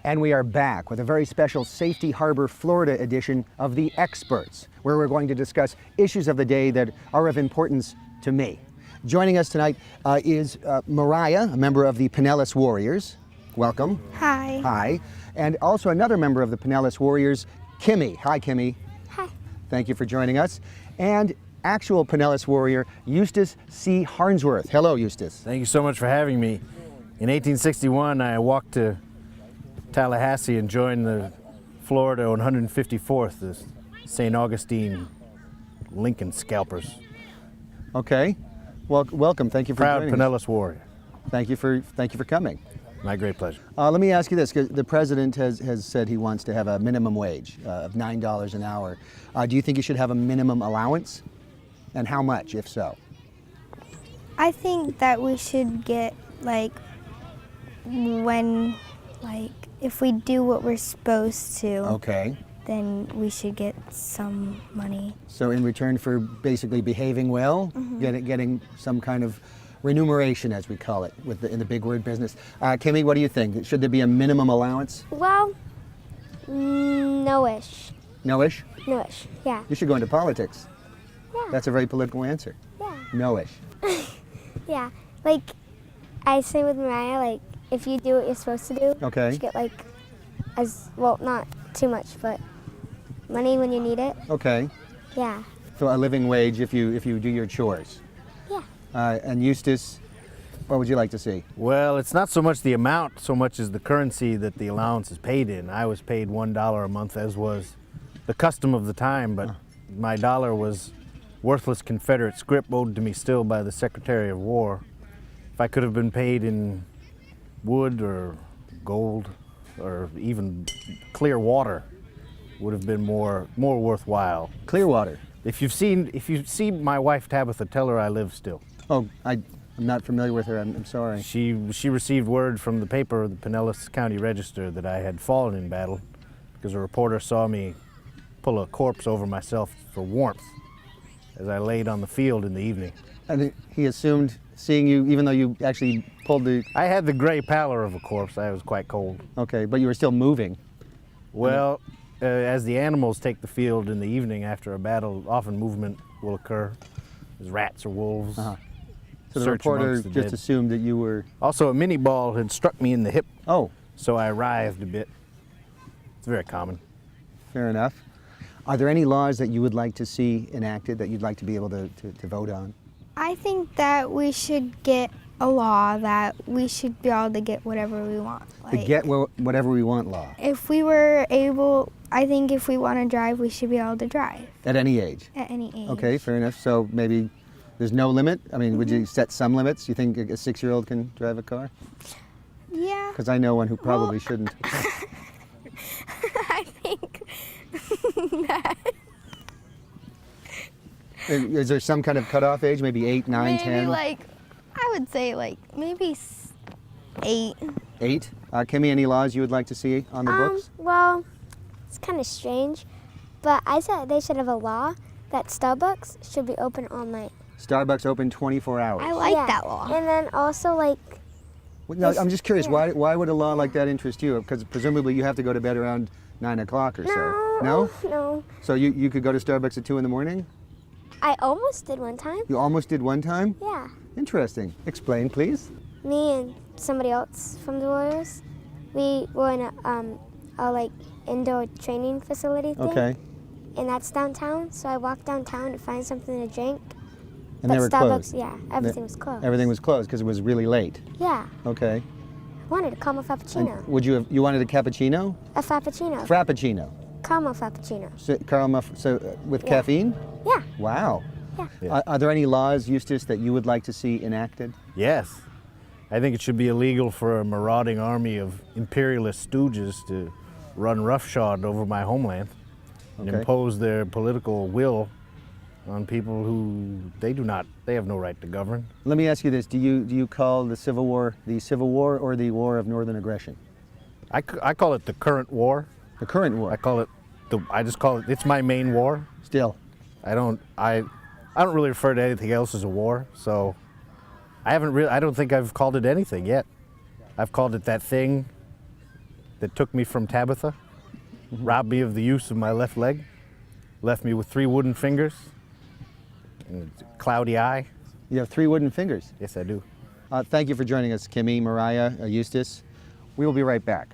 And we are back with a very special Safety Harbor, Florida edition of The Experts, where we're going to discuss issues of the day that are of importance to me. Joining us tonight is Mariah, a member of the Pinellas Warriors. Welcome. Hi. Hi. And also another member of the Pinellas Warriors, Kimmy. Hi, Kimmy. Hi. Thank you for joining us. And actual Pinellas Warrior, Eustace C. Harnsworth. Hello, Eustace. Thank you so much for having me. In 1861, I walked to Tallahassee and joined the Florida 154th, the St. Augustine Lincoln Scalpers. Okay. Well, welcome. Thank you for Proud joining us. Pinellas Warrior. Thank you for coming. My great pleasure. Let me ask you this, 'cause the president has said he wants to have a minimum wage of $9 an hour. Do you think you should have a minimum allowance? And how much, if so? I think that we should get, if we do what we're supposed to, Okay. then we should get some money. So in return for basically behaving well, getting some kind of remuneration, as we call it, in the big word business. Kimmy, what do you think? Should there be a minimum allowance? Well, no-ish. No-ish? No-ish, yeah. You should go into politics. Yeah. That's a very political answer. Yeah. No-ish. Yeah. Like, I say with Mariah, if you do what you're supposed to do, Okay. you should get, not too much, but money when you need it. Okay. Yeah. So a living wage if you do your chores. Yeah. And Eustace, what would you like to see? Well, it's not so much the amount, so much as the currency that the allowance is paid in. I was paid $1 a month, as was the custom of the time, but my dollar was worthless Confederate scrip owed to me still by the Secretary of War. If I could have been paid in wood or gold or even clear water, would have been more worthwhile. Clearwater. If you've seen my wife Tabitha, tell her I live still. Oh, I'm not familiar with her. I'm sorry. She received word from the paper, the Pinellas County Register, that I had fallen in battle because a reporter saw me pull a corpse over myself for warmth as I laid on the field in the evening. And he assumed seeing you, even though you actually pulled the... I had the gray pallor of a corpse. I was quite cold. Okay, but you were still moving. Well, as the animals take the field in the evening after a battle, often movement will occur. There's rats or wolves. So the Search reporter amongst the just dead. assumed that you were... Also, a mini ball had struck me in the hip, Oh, so I writhed a bit. It's very common. fair enough. Are there any laws that you would like to see enacted that you'd like to be able to vote on? I think that we should get a law that we should be able to get whatever we want. The get whatever we want law, If we were able, I think if we want to drive, we should be able to drive at any age. at any age. Okay, fair enough. So maybe there's no limit? I mean, would you set some limits? You think a 6-year-old can drive a car? Yeah. Because I know one who probably shouldn't. I think that Is there some kind of cutoff age? Maybe 8, 9, maybe 10? I would say maybe 8. 8? Kimmy, any laws you would like to see on the books? Well, it's kind of strange, but I said they should have a law that Starbucks should be open all night. Starbucks open 24 hours. I like Yeah. that law. And then also, Well, no, I'm just curious, Yeah. why would a law like that interest you? Because presumably you have to go to bed around 9 o'clock or so. No? No. So you could go to Starbucks at 2 in the morning? I almost did one time. You almost did one time? Yeah. Interesting. Explain, please. Me and somebody else from the Warriors, we were in a indoor training facility thing. Okay. And that's downtown, so I walked downtown to find something to drink. And but they were Starbucks, closed. yeah, everything was closed. Everything was closed because it was really late. Yeah. Okay. I wanted a caramel frappuccino. And you wanted a cappuccino? A frappuccino. Frappuccino. Caramel frappuccino. With Yeah. caffeine? Yeah. Wow. Yeah. Yeah. Are there any laws, Eustace, that you would like to see enacted? Yes. I think it should be illegal for a marauding army of imperialist stooges to run roughshod over my homeland and Okay. impose their political will on people who they have no right to govern. Let me ask you this: Do you call the Civil War or the War of Northern Aggression? I call it the current war. The current war. I just call it. It's my main war. Still. I don't really refer to anything else as a war. So I don't think I've called it anything yet. I've called it that thing that took me from Tabitha, robbed me of the use of my left leg, left me with 3 wooden fingers and a cloudy eye. You have 3 wooden fingers. Yes, I do. Thank you for joining us, Kimmy, Mariah, Eustace. We will be right back.